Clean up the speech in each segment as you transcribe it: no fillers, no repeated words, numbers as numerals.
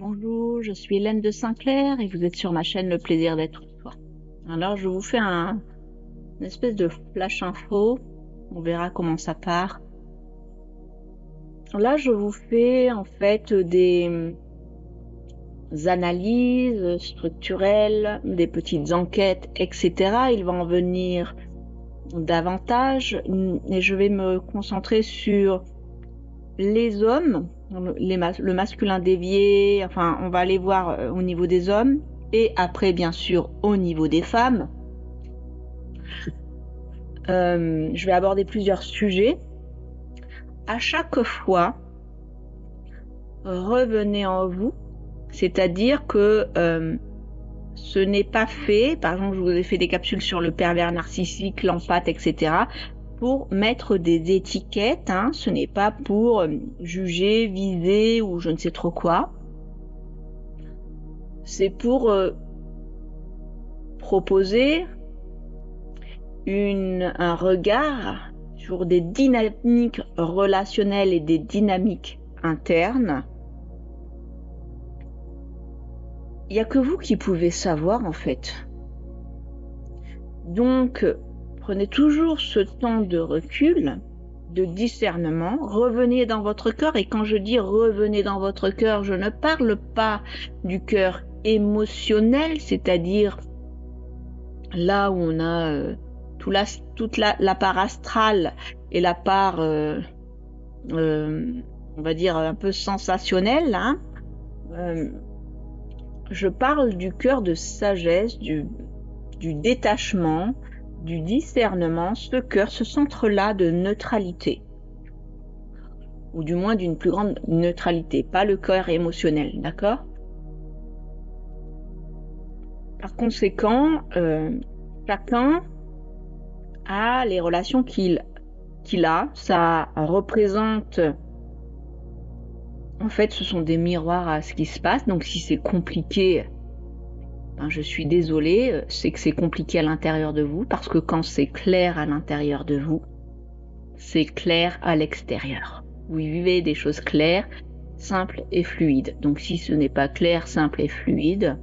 Bonjour, je suis Hélène de Sinclair et vous êtes sur ma chaîne Le Plaisir d'être soi. Alors je vous fais une espèce de flash info, on verra comment ça part. Là je vous fais en fait des analyses structurelles, des petites enquêtes, etc. Il va en venir davantage et je vais me concentrer sur les hommes, le masculin dévié, enfin on va aller voir au niveau des hommes et après bien sûr au niveau des femmes. Je vais aborder plusieurs sujets. À chaque fois, revenez en vous, c'est-à-dire que ce n'est pas fait, par exemple je vous ai fait des capsules sur le pervers narcissique, l'empathe, etc. pour mettre des étiquettes, hein. Ce n'est pas pour juger, viser ou je ne sais trop quoi. C'est pour proposer un regard sur des dynamiques relationnelles et des dynamiques internes. Il n'y a que vous qui pouvez savoir en fait. Donc, prenez toujours ce temps de recul, de discernement, revenez dans votre cœur, et quand je dis revenez dans votre cœur, je ne parle pas du cœur émotionnel, c'est-à-dire là où on a toute la part astrale et la part, on va dire, un peu sensationnelle, hein. Je parle du cœur de sagesse, du détachement, du discernement, ce cœur, ce centre-là de neutralité, ou du moins d'une plus grande neutralité, pas le cœur émotionnel, d'accord? Par conséquent, chacun a les relations qu'il a, ça représente, en fait, ce sont des miroirs à ce qui se passe, donc si c'est compliqué, ben, je suis désolée, c'est que c'est compliqué à l'intérieur de vous, parce que quand c'est clair à l'intérieur de vous, c'est clair à l'extérieur. Vous vivez des choses claires, simples et fluides. Donc si ce n'est pas clair, simple et fluide,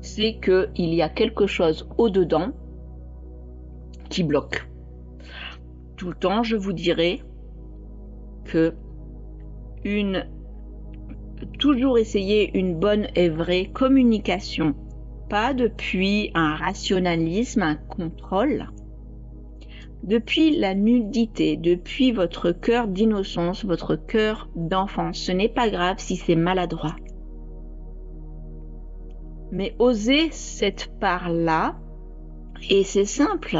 c'est qu'il y a quelque chose au-dedans qui bloque. Tout le temps, je vous dirai que toujours essayer une bonne et vraie communication, pas depuis un rationalisme, un contrôle, depuis la nudité, depuis votre cœur d'innocence, votre cœur d'enfant. Ce n'est pas grave si c'est maladroit. Mais osez cette part-là, et c'est simple.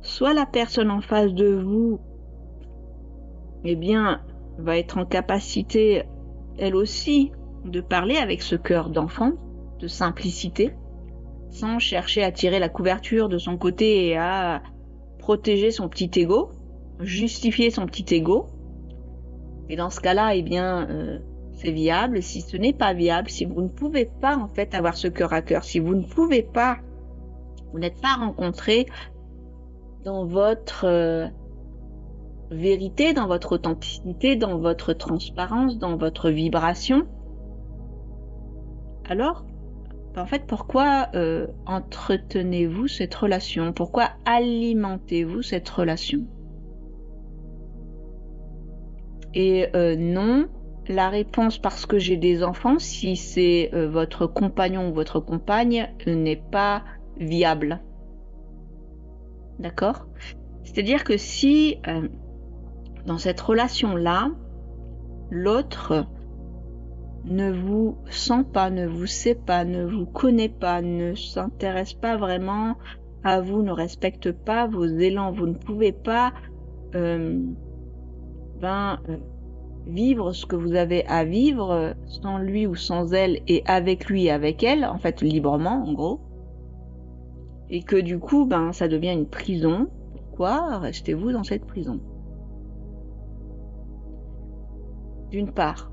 Soit la personne en face de vous, eh bien, va être en capacité, elle aussi, de parler avec ce cœur d'enfant, de simplicité, sans chercher à tirer la couverture de son côté et à protéger son petit ego, justifier son petit ego. Et dans ce cas-là, eh bien, c'est viable. Si ce n'est pas viable, si vous ne pouvez pas en fait avoir ce cœur à cœur, si vous ne pouvez pas, vous n'êtes pas rencontré dans votre vérité, dans votre authenticité, dans votre transparence, dans votre vibration, alors, en fait, pourquoi entretenez-vous cette relation? Pourquoi alimentez-vous cette relation? Et non, la réponse parce que j'ai des enfants, si c'est votre compagnon ou votre compagne, n'est pas viable. D'accord? C'est-à-dire que si dans cette relation-là, l'autre ne vous sent pas, ne vous sait pas, ne vous connaît pas, ne s'intéresse pas vraiment à vous, ne respecte pas vos élans, vous ne pouvez pas vivre ce que vous avez à vivre sans lui ou sans elle, et avec lui et avec elle, en fait librement en gros, et que du coup ça devient une prison. Pourquoi restez-vous dans cette prison? D'une part.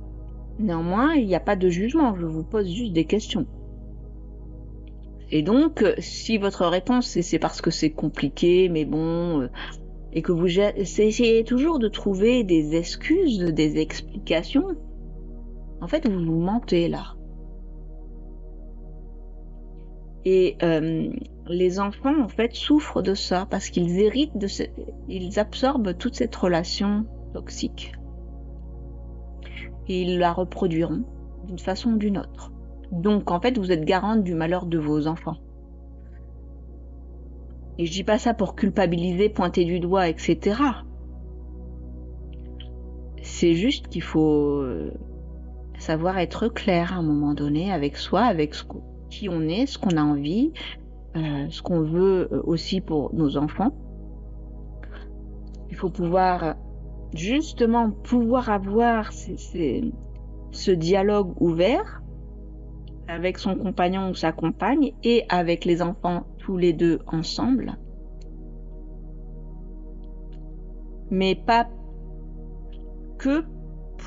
Néanmoins, il n'y a pas de jugement, je vous pose juste des questions. Et donc, si votre réponse c'est parce que c'est compliqué, mais bon, et que vous essayez toujours de trouver des excuses, des explications, en fait, vous vous mentez là. Et les enfants, en fait, souffrent de ça parce qu'ils héritent ils absorbent toute cette relation toxique. Et ils la reproduiront d'une façon ou d'une autre. Donc, en fait, vous êtes garante du malheur de vos enfants. Et je dis pas ça pour culpabiliser, pointer du doigt, etc. C'est juste qu'il faut savoir être clair à un moment donné avec soi, avec qui on est, ce qu'on a envie, ce qu'on veut aussi pour nos enfants. Il faut justement pouvoir avoir ce dialogue ouvert avec son compagnon ou sa compagne et avec les enfants tous les deux ensemble. Mais pas que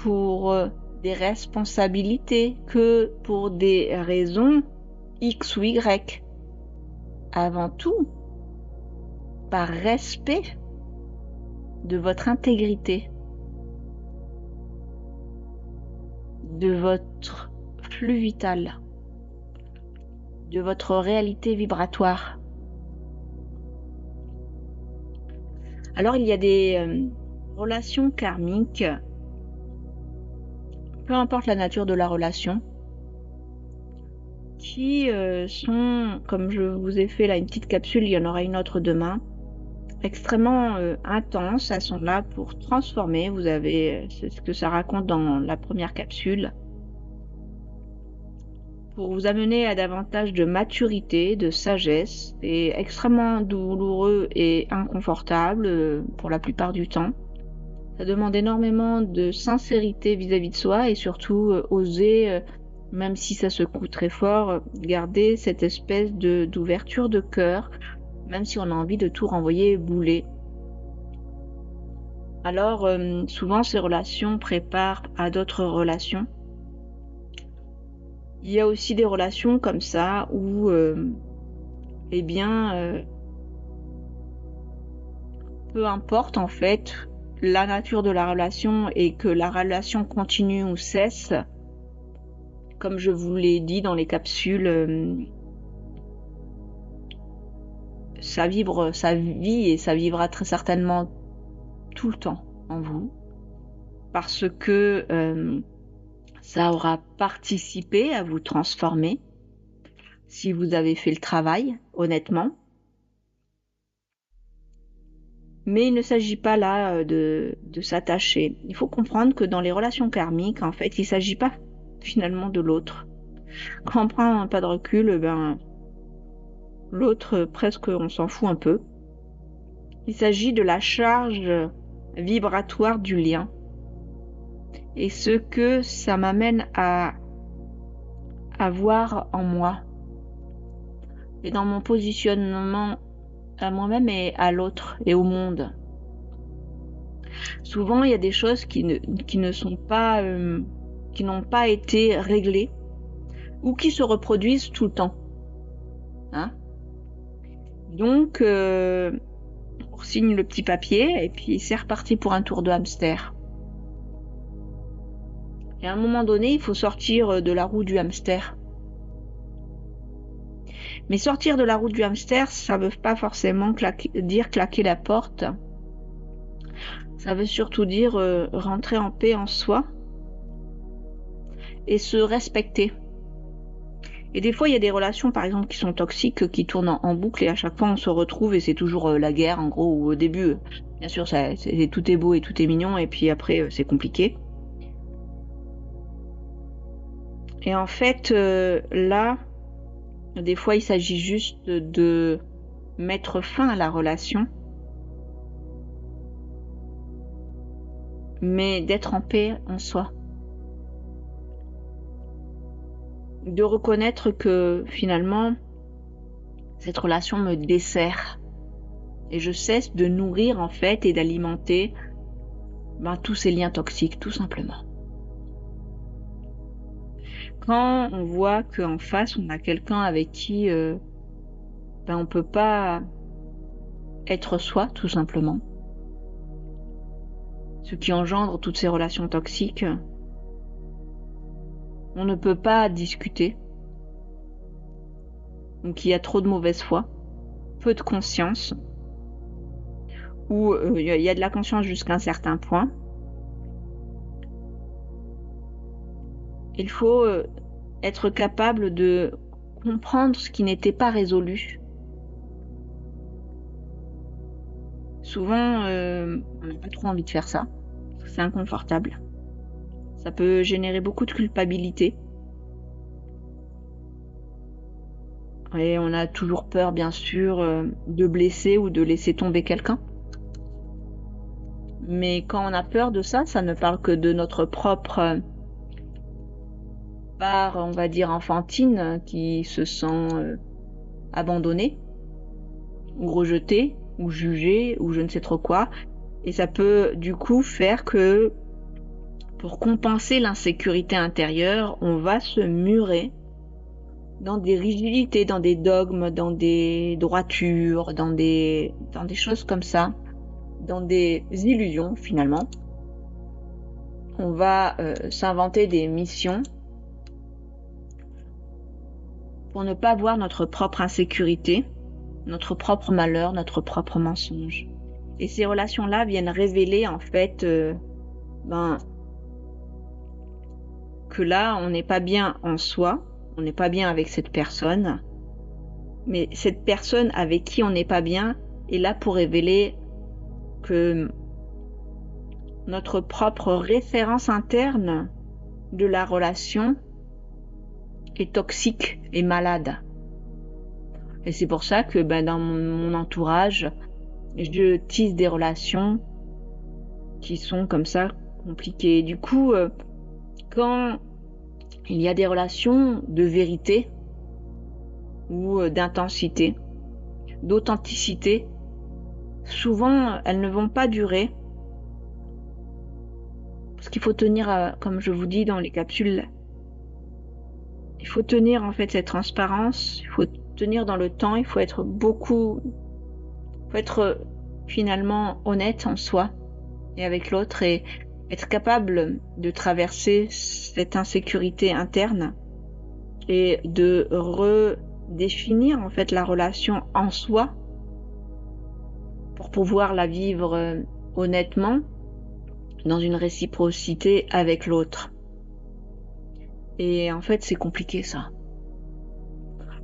pour des responsabilités, que pour des raisons X ou Y. Avant tout, par respect de votre intégrité, de votre flux vital, de votre réalité vibratoire. Alors il y a des relations karmiques, peu importe la nature de la relation, qui sont, comme je vous ai fait là une petite capsule, il y en aura une autre demain, extrêmement intenses. Elles sont là pour transformer. Vous avez, c'est ce que ça raconte dans la première capsule, pour vous amener à davantage de maturité, de sagesse. C'est extrêmement douloureux et inconfortable pour la plupart du temps. Ça demande énormément de sincérité vis-à-vis de soi et surtout oser, même si ça secoue très fort, garder cette espèce d'ouverture de cœur, même si on a envie de tout renvoyer bouler. Alors, souvent, ces relations préparent à d'autres relations. Il y a aussi des relations comme ça où, peu importe en fait la nature de la relation et que la relation continue ou cesse, comme je vous l'ai dit dans les capsules, ça vibre, ça vit et ça vivra très certainement tout le temps en vous, parce que ça aura participé à vous transformer si vous avez fait le travail, honnêtement. Mais il ne s'agit pas là de s'attacher. Il faut comprendre que dans les relations karmiques, en fait, il ne s'agit pas finalement de l'autre. Quand on prend un pas de recul, l'autre, presque, on s'en fout un peu. Il s'agit de la charge vibratoire du lien et ce que ça m'amène à voir en moi et dans mon positionnement à moi-même et à l'autre et au monde. Souvent, il y a des choses qui ne sont pas, qui n'ont pas été réglées ou qui se reproduisent tout le temps. Hein? Donc, on signe le petit papier et puis c'est reparti pour un tour de hamster. Et à un moment donné, il faut sortir de la roue du hamster. Mais sortir de la roue du hamster, ça ne veut pas forcément dire claquer la porte. Ça veut surtout dire rentrer en paix en soi et se respecter. Et des fois, il y a des relations, par exemple, qui sont toxiques, qui tournent en boucle et à chaque fois, on se retrouve et c'est toujours la guerre, en gros, ou au début, bien sûr, tout est beau et tout est mignon et puis après, c'est compliqué. Et en fait, là, des fois, il s'agit juste de mettre fin à la relation, mais d'être en paix en soi. De reconnaître que finalement, cette relation me dessert. Et je cesse de nourrir en fait et d'alimenter tous ces liens toxiques, tout simplement. Quand on voit qu'en face, on a quelqu'un avec qui on peut pas être soi, tout simplement, ce qui engendre toutes ces relations toxiques, on ne peut pas discuter. Donc il y a trop de mauvaise foi, peu de conscience, ou il y a de la conscience jusqu'à un certain point. Il faut être capable de comprendre ce qui n'était pas résolu. Souvent, on n'a pas trop envie de faire ça. C'est inconfortable. Ça peut générer beaucoup de culpabilité. Et on a toujours peur, bien sûr, de blesser ou de laisser tomber quelqu'un. Mais quand on a peur de ça, ça ne parle que de notre propre part, on va dire, enfantine, qui se sent abandonnée, ou rejetée, ou jugée, ou je ne sais trop quoi. Et ça peut, du coup, faire que, pour compenser l'insécurité intérieure, on va se murer dans des rigidités, dans des dogmes, dans des droitures, dans des choses comme ça, dans des illusions finalement. On va s'inventer des missions pour ne pas voir notre propre insécurité, notre propre malheur, notre propre mensonge. Et ces relations-là viennent révéler en fait que là, on n'est pas bien en soi, on n'est pas bien avec cette personne, mais cette personne avec qui on n'est pas bien est là pour révéler que notre propre référence interne de la relation est toxique et malade. Et c'est pour ça que dans mon entourage, je tisse des relations qui sont comme ça compliquées. Du coup, quand il y a des relations de vérité ou d'intensité, d'authenticité, souvent elles ne vont pas durer parce qu'il faut tenir, comme je vous dis dans les capsules, il faut tenir en fait cette transparence, il faut tenir dans le temps, il faut être finalement honnête en soi et avec l'autre et être capable de traverser cette insécurité interne et de redéfinir en fait la relation en soi pour pouvoir la vivre honnêtement dans une réciprocité avec l'autre. Et en fait, c'est compliqué ça.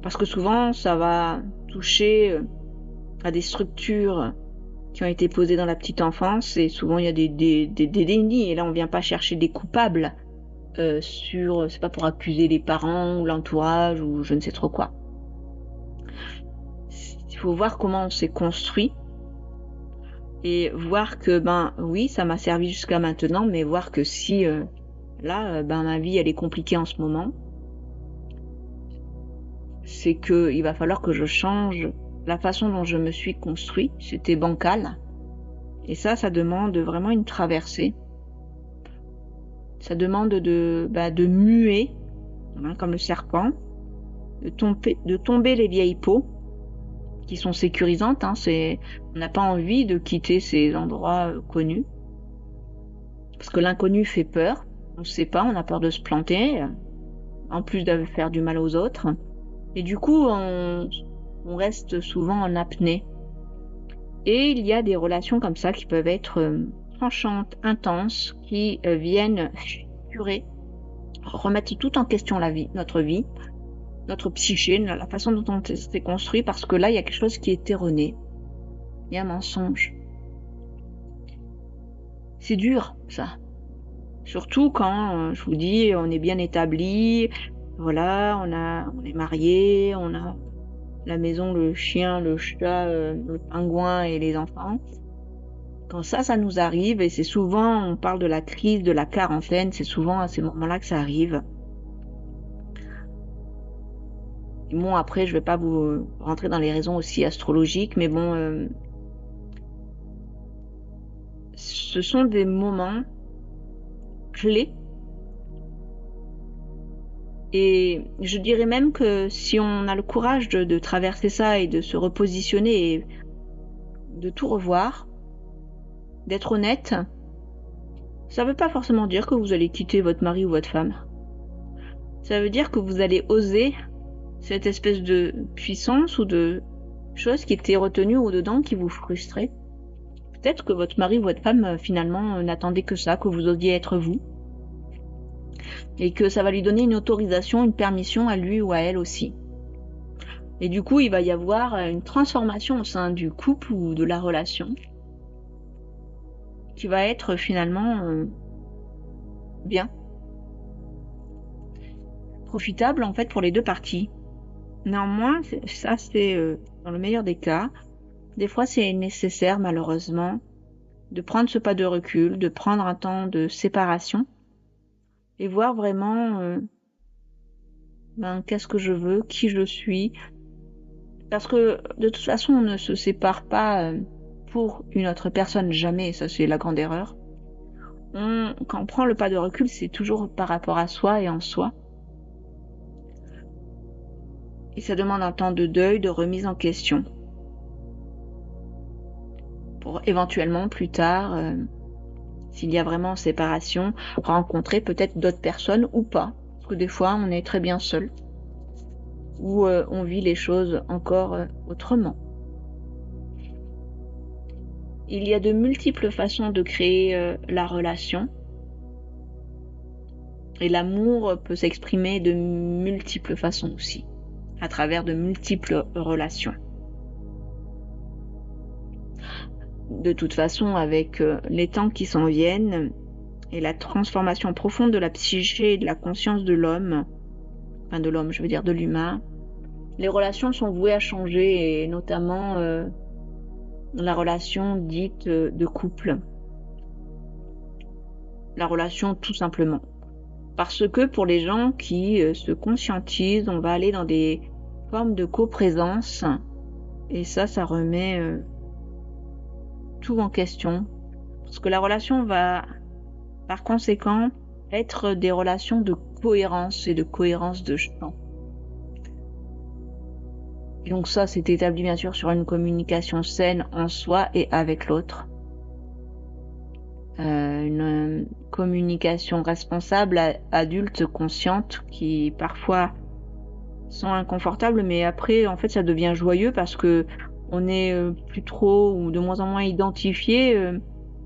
Parce que souvent, ça va toucher à des structures qui ont été posées dans la petite enfance et souvent il y a des dénis et là on vient pas chercher des coupables c'est pas pour accuser les parents ou l'entourage ou je ne sais trop quoi. Il faut voir comment on s'est construit et voir que oui, ça m'a servi jusqu'à maintenant, mais voir que si ma vie elle est compliquée en ce moment, c'est que il va falloir que je change la façon dont je me suis construit. C'était bancal. Et ça demande vraiment une traversée. Ça demande de muer, comme le serpent, de tomber les vieilles peaux qui sont sécurisantes. On n'a pas envie de quitter ces endroits connus. Parce que l'inconnu fait peur. On ne sait pas, on a peur de se planter, en plus de faire du mal aux autres. Et du coup, on reste souvent en apnée. Et il y a des relations comme ça qui peuvent être tranchantes, intenses, qui viennent furer, remettre tout en question notre vie, notre psyché, la façon dont on s'est construit, parce que là, il y a quelque chose qui est erroné. Il y a un mensonge. C'est dur, ça. Surtout quand, je vous dis, on est bien établi, voilà, on est mariés, on a la maison, le chien, le chat, le pingouin et les enfants. Quand ça nous arrive, et c'est souvent, on parle de la crise, de la quarantaine, c'est souvent à ces moments-là que ça arrive. Et bon, après, je vais pas vous rentrer dans les raisons aussi astrologiques, mais bon, ce sont des moments clés. Et je dirais même que si on a le courage de traverser ça et de se repositionner et de tout revoir, d'être honnête, ça veut pas forcément dire que vous allez quitter votre mari ou votre femme. Ça veut dire que vous allez oser cette espèce de puissance ou de chose qui était retenue au-dedans, qui vous frustrait. Peut-être que votre mari ou votre femme, finalement, n'attendait que ça, que vous osiez être vous. Et que ça va lui donner une autorisation, une permission à lui ou à elle aussi. Et du coup, il va y avoir une transformation au sein du couple ou de la relation qui va être finalement bien, profitable en fait pour les deux parties. Néanmoins, ça c'est dans le meilleur des cas. Des fois, c'est nécessaire malheureusement de prendre ce pas de recul, de prendre un temps de séparation et voir vraiment qu'est-ce que je veux, qui je suis. Parce que de toute façon, on ne se sépare pas pour une autre personne, jamais, ça c'est la grande erreur. Quand on prend le pas de recul, c'est toujours par rapport à soi et en soi. Et ça demande un temps de deuil, de remise en question. Pour éventuellement plus tard, s'il y a vraiment séparation, rencontrer peut-être d'autres personnes ou pas. Parce que des fois, on est très bien seul. Ou on vit les choses encore autrement. Il y a de multiples façons de créer la relation. Et l'amour peut s'exprimer de multiples façons aussi, à travers de multiples relations. De toute façon, avec les temps qui s'en viennent et la transformation profonde de la psyché et de la conscience de l'homme, enfin de l'homme, je veux dire de l'humain, les relations sont vouées à changer, et notamment la relation dite de couple. La relation tout simplement. Parce que pour les gens qui se conscientisent, on va aller dans des formes de coprésence, et ça remet tout en question. Parce que la relation va, par conséquent, être des relations de cohérence et de cohérence de champ. Et donc ça, c'est établi bien sûr sur une communication saine en soi et avec l'autre. Une communication responsable, adulte, consciente, qui parfois sont inconfortables, mais après, en fait, ça devient joyeux parce que on est plus trop ou de moins en moins identifié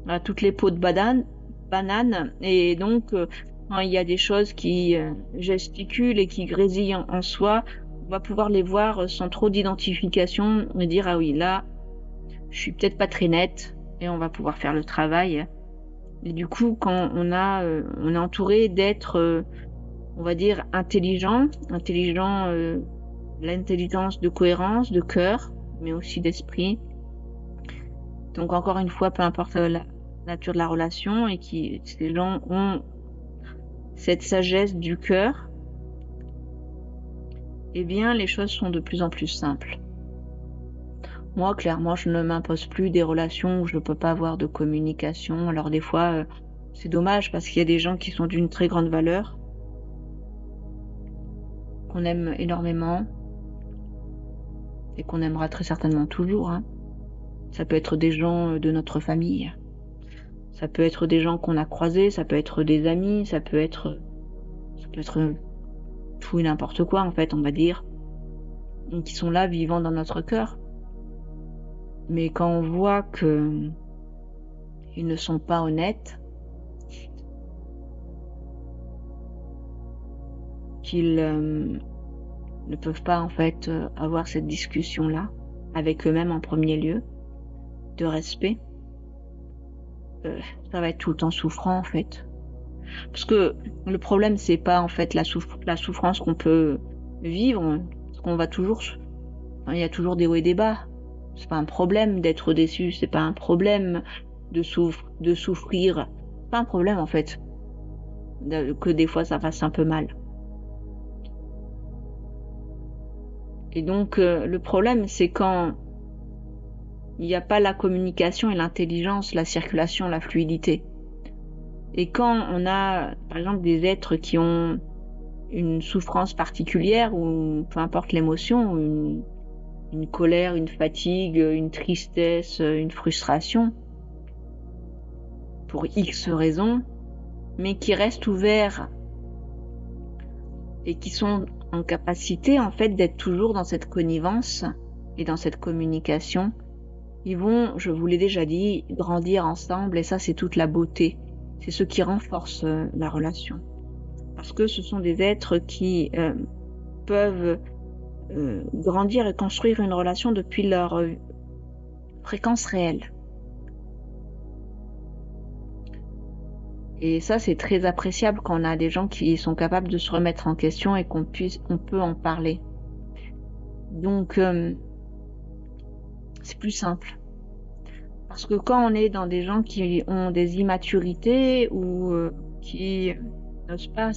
à toutes les peaux de banane, et donc quand il y a des choses qui gesticulent et qui grésillent en soi, on va pouvoir les voir sans trop d'identification et dire ah oui, là je suis peut-être pas très nette, et on va pouvoir faire le travail. Et du coup, quand on est entouré d'êtres on va dire intelligents, l'intelligence de cohérence, de cœur, mais aussi d'esprit. Donc encore une fois, peu importe la nature de la relation, et ces gens ont cette sagesse du cœur, eh bien les choses sont de plus en plus simples. Moi, clairement, je ne m'impose plus des relations où je ne peux pas avoir de communication. Alors des fois, c'est dommage parce qu'il y a des gens qui sont d'une très grande valeur, qu'on aime énormément et qu'on aimera très certainement toujours. Hein. Ça peut être des gens de notre famille, ça peut être des gens qu'on a croisés, ça peut être des amis, ça peut être tout et n'importe quoi en fait, on va dire, qui sont là vivant dans notre cœur. Mais quand on voit que ils ne sont pas honnêtes, qu'ils ne peuvent pas en fait avoir cette discussion-là avec eux-mêmes en premier lieu, de respect, ça va être tout le temps souffrant en fait. Parce que le problème c'est pas en fait la souffrance qu'on peut vivre, parce qu'on va toujours, il y a toujours des hauts et des bas. C'est pas un problème d'être déçu, c'est pas un problème de souffrir, c'est pas un problème en fait que des fois ça fasse un peu mal. Et donc le problème c'est quand il n'y a pas la communication et l'intelligence, la circulation, la fluidité. Et quand on a par exemple des êtres qui ont une souffrance particulière, ou peu importe l'émotion, une colère, une fatigue, une tristesse, une frustration, pour X raisons, mais qui restent ouverts et qui sont en capacité en fait d'être toujours dans cette connivence et dans cette communication, ils vont, je vous l'ai déjà dit, grandir ensemble et ça c'est toute la beauté. C'est ce qui renforce la relation. Parce que ce sont des êtres qui peuvent grandir et construire une relation depuis leur fréquence réelle. Et ça, c'est très appréciable quand on a des gens qui sont capables de se remettre en question et qu'on peut en parler. Donc, c'est plus simple. Parce que quand on est dans des gens qui ont des immaturités ou qui n'osent pas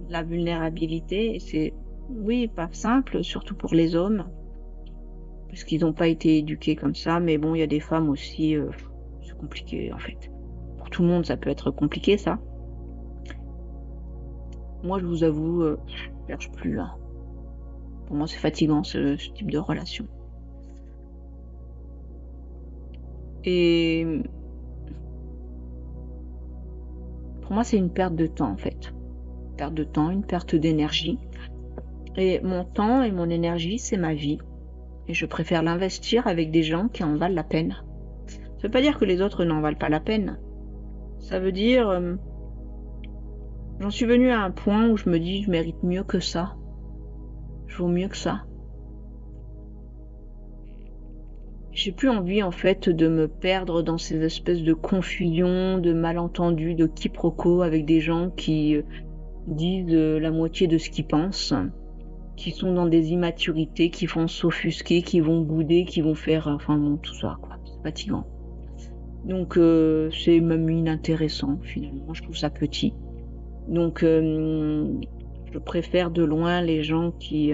la vulnérabilité, c'est, oui, pas simple, surtout pour les hommes, parce qu'ils n'ont pas été éduqués comme ça, mais bon, il y a des femmes aussi, c'est compliqué en fait. Pour tout le monde, ça peut être compliqué, ça. Moi, je vous avoue, je cherche plus. Hein. Pour moi, c'est fatigant, ce type de relation. Et pour moi, c'est une perte de temps, en fait. Une perte de temps, une perte d'énergie. Et mon temps et mon énergie, c'est ma vie. Et je préfère l'investir avec des gens qui en valent la peine. Ça ne veut pas dire que les autres n'en valent pas la peine. Ça veut dire... j'en suis venue à un point où je me dis, je mérite mieux que ça. Je vaux mieux que ça. J'ai plus envie, en fait, de me perdre dans ces espèces de confusions, de malentendus, de quiproquos avec des gens qui disent la moitié de ce qu'ils pensent, qui sont dans des immaturités, qui font s'offusquer, qui vont bouder, qui vont faire... Enfin bon, tout ça, quoi. C'est fatigant. Donc, c'est même inintéressant, finalement. Je trouve ça petit. Donc, je préfère de loin les gens qui...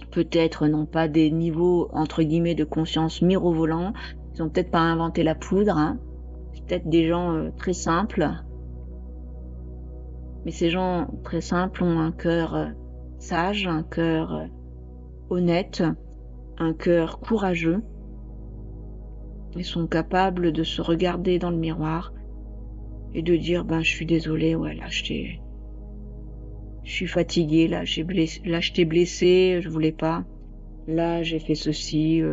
peut-être n'ont pas des niveaux, entre guillemets, de conscience mirobolants. Ils ont peut-être pas inventé la poudre. Hein. C'est peut-être des gens très simples. Mais ces gens très simples ont un cœur sage, un cœur honnête, un cœur courageux. Ils sont capables de se regarder dans le miroir et de dire, ben, je suis désolée, ouais, là, je suis fatiguée, là, je t'ai blessé, je voulais pas. Là, j'ai fait ceci.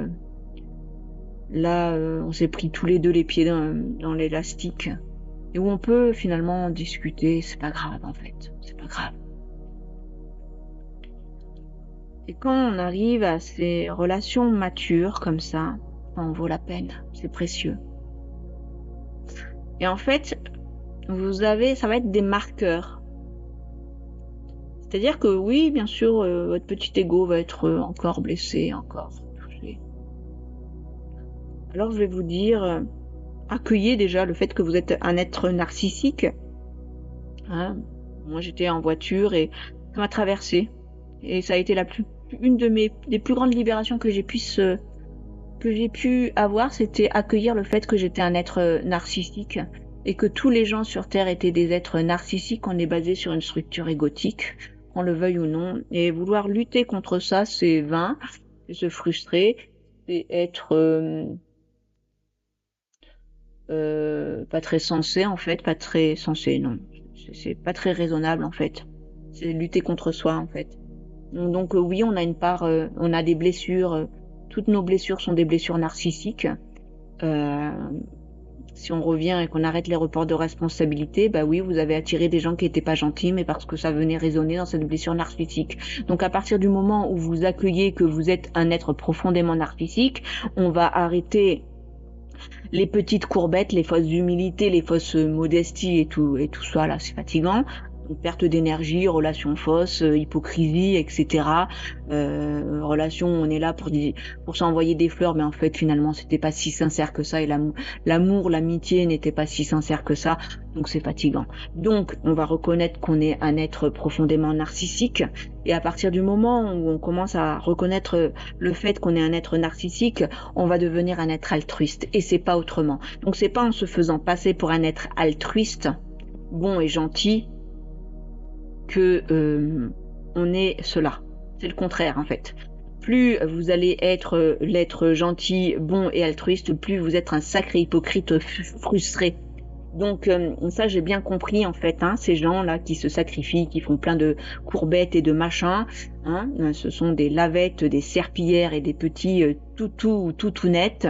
Là, on s'est pris tous les deux les pieds dans l'élastique. Et où on peut finalement en discuter, c'est pas grave en fait. C'est pas grave. Et quand on arrive à ces relations matures comme ça, ça en vaut la peine. C'est précieux. Et en fait, ça va être des marqueurs. C'est-à-dire que oui, bien sûr, votre petit ego va être encore blessé, encore touché. Alors je vais vous dire, accueillez déjà le fait que vous êtes un être narcissique. Hein, moi j'étais en voiture et ça m'a traversée. Et ça a été une des plus grandes libérations que j'ai pu avoir, c'était accueillir le fait que j'étais un être narcissique et que tous les gens sur Terre étaient des êtres narcissiques. On est basé sur une structure égotique, qu'on le veuille ou non. Et vouloir lutter contre ça, c'est vain, c'est se frustrer, c'est être pas très sensé en fait, pas très sensé, non. C'est pas très raisonnable en fait. C'est lutter contre soi en fait. Donc oui, on a une part, on a des blessures. Toutes nos blessures sont des blessures narcissiques. Si on revient et qu'on arrête les reports de responsabilité, bah oui, vous avez attiré des gens qui étaient pas gentils, mais parce que ça venait résonner dans cette blessure narcissique. Donc à partir du moment où vous accueillez que vous êtes un être profondément narcissique, on va arrêter les petites courbettes, les fausses humilités, les fausses modesties et tout ça là, c'est fatigant. Donc, perte d'énergie, relations fausses, hypocrisie, etc. Relations, on est là pour s'envoyer des fleurs, mais en fait finalement c'était pas si sincère que ça et l'amour, l'amitié n'était pas si sincère que ça, donc c'est fatigant. Donc on va reconnaître qu'on est un être profondément narcissique et à partir du moment où on commence à reconnaître le fait qu'on est un être narcissique, on va devenir un être altruiste et c'est pas autrement. Donc c'est pas en se faisant passer pour un être altruiste, bon et gentil, que on est cela. C'est le contraire en fait. Plus vous allez être l'être gentil, bon et altruiste, plus vous êtes un sacré hypocrite frustré Donc ça, j'ai bien compris en fait, hein, ces gens-là qui se sacrifient, qui font plein de courbettes et de machins, hein, ce sont des lavettes, des serpillères et des petits toutounettes.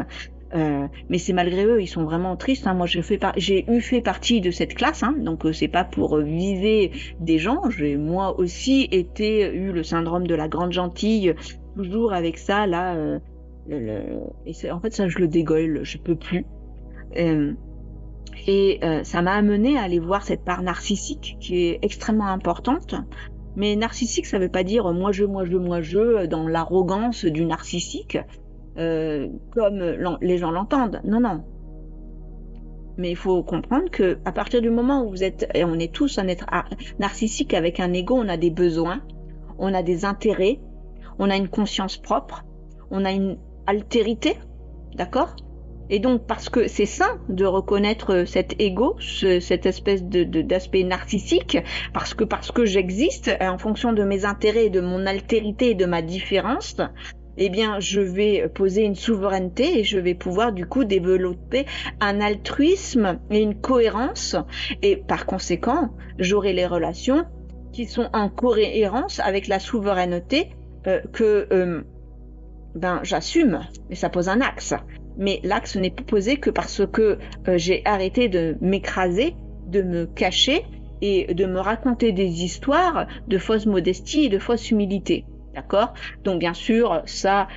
Mais c'est malgré eux, ils sont vraiment tristes, hein. Moi, j'ai fait partie de cette classe, hein, donc c'est pas pour viser des gens. J'ai moi aussi eu le syndrome de la grande gentille, toujours avec ça là. En fait, ça, je le dégueule, je peux plus. Euh, ça m'a amené à aller voir cette part narcissique qui est extrêmement importante. Mais narcissique, ça veut pas dire moi je, dans l'arrogance du narcissique, comme les gens l'entendent. Non, non. Mais il faut comprendre que à partir du moment où et on est tous un être narcissique avec un ego, on a des besoins, on a des intérêts, on a une conscience propre, on a une altérité, d'accord ? Et donc, parce que c'est sain de reconnaître cet ego, cette espèce d'aspect narcissique, parce que j'existe en fonction de mes intérêts, de mon altérité et de ma différence, eh bien, je vais poser une souveraineté et je vais pouvoir du coup développer un altruisme et une cohérence. Et par conséquent, j'aurai les relations qui sont en cohérence avec la souveraineté j'assume, mais ça pose un axe. Mais l'axe n'est posé que parce que j'ai arrêté de m'écraser, de me cacher et de me raconter des histoires de fausse modestie et de fausse humilité. D'accord ? Donc bien sûr, ça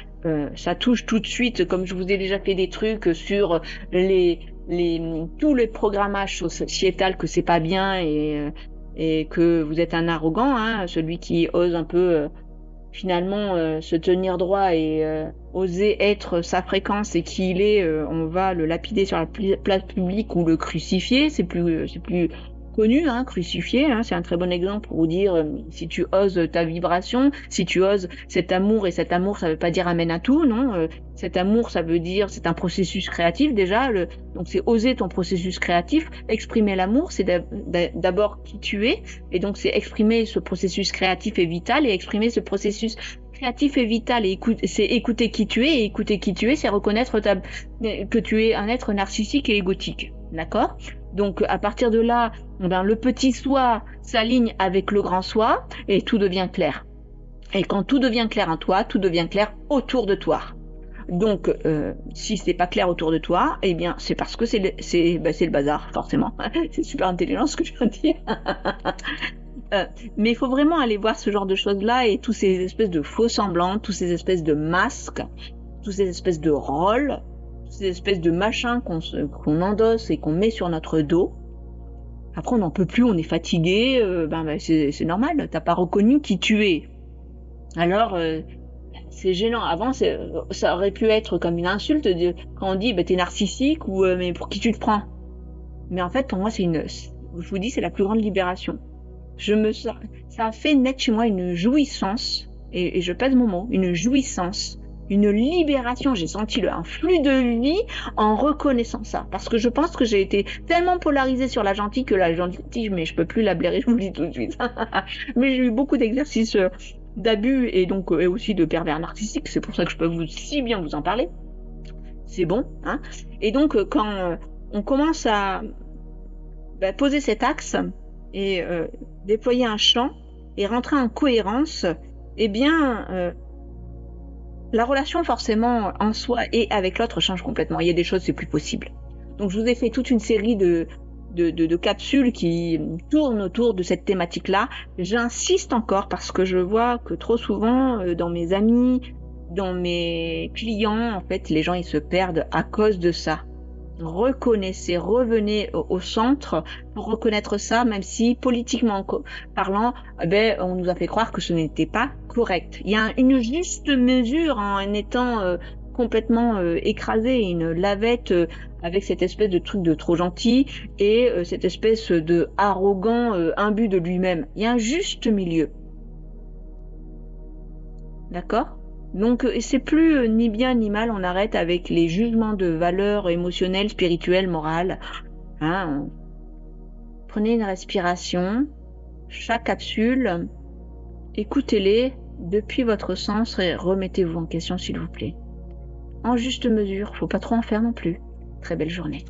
touche tout de suite, comme je vous ai déjà fait des trucs sur tout le programmage sociétal, que c'est pas bien et que vous êtes un arrogant, hein, celui qui ose un peu finalement se tenir droit et oser être sa fréquence et qui il est, on va le lapider sur la place publique ou le crucifier. C'est plus connu, hein, crucifié, hein, c'est un très bon exemple pour vous dire si tu oses ta vibration, si tu oses cet amour, et cet amour ça veut pas dire amène à tout, non, cet amour ça veut dire c'est un processus créatif déjà, donc c'est oser ton processus créatif, exprimer l'amour, c'est d'abord qui tu es, et donc c'est exprimer ce processus créatif et vital, et exprimer ce processus créatif et vital, et c'est écouter qui tu es, et écouter qui tu es, c'est reconnaître que tu es un être narcissique et égotique, d'accord ? Donc à partir de là, le petit soi s'aligne avec le grand soi et tout devient clair. Et quand tout devient clair en toi, tout devient clair autour de toi. Donc si c'est pas clair autour de toi, eh bien c'est parce que c'est le bazar, forcément. C'est super intelligent ce que je viens de dire. Mais il faut vraiment aller voir ce genre de choses-là et tous ces espèces de faux semblants, tous ces espèces de masques, tous ces espèces de rôles, ces espèces de machins qu'on endosse et qu'on met sur notre dos. Après, on n'en peut plus, on est fatigué, c'est normal, t'as pas reconnu qui tu es. Alors, c'est gênant. Avant, ça aurait pu être comme une insulte quand on dit t'es narcissique ou mais pour qui tu te prends. Mais en fait, pour moi, je vous dis, c'est la plus grande libération. Ça a fait naître chez moi une jouissance, et je pèse mon mot, une jouissance, une libération. J'ai senti un flux de vie en reconnaissant ça. Parce que je pense que j'ai été tellement polarisée sur la gentille que la gentille, mais je peux plus la blairer, je vous le dis tout de suite. Mais j'ai eu beaucoup d'exercices d'abus et donc et aussi de pervers narcissiques. C'est pour ça que je peux si bien vous en parler. C'est bon, hein. Et donc quand on commence à poser cet axe et déployer un champ et rentrer en cohérence, eh bien la relation forcément en soi et avec l'autre change complètement. Il y a des choses, c'est plus possible. Donc je vous ai fait toute une série de capsules qui tournent autour de cette thématique-là. J'insiste encore parce que je vois que trop souvent dans mes amis, dans mes clients, en fait, les gens ils se perdent à cause de ça. Reconnaissez, revenez au centre pour reconnaître ça, même si politiquement parlant, on nous a fait croire que ce n'était pas correct. Il y a une juste mesure en étant complètement écrasé, une lavette avec cette espèce de truc de trop gentil et cette espèce de arrogant imbu de lui-même. Il y a un juste milieu. D'accord ? Donc c'est plus ni bien ni mal, on arrête avec les jugements de valeur émotionnelle, spirituelle, morale. Hein, prenez une respiration, chaque capsule, écoutez-les depuis votre sens et remettez-vous en question s'il vous plaît. En juste mesure, faut pas trop en faire non plus. Très belle journée.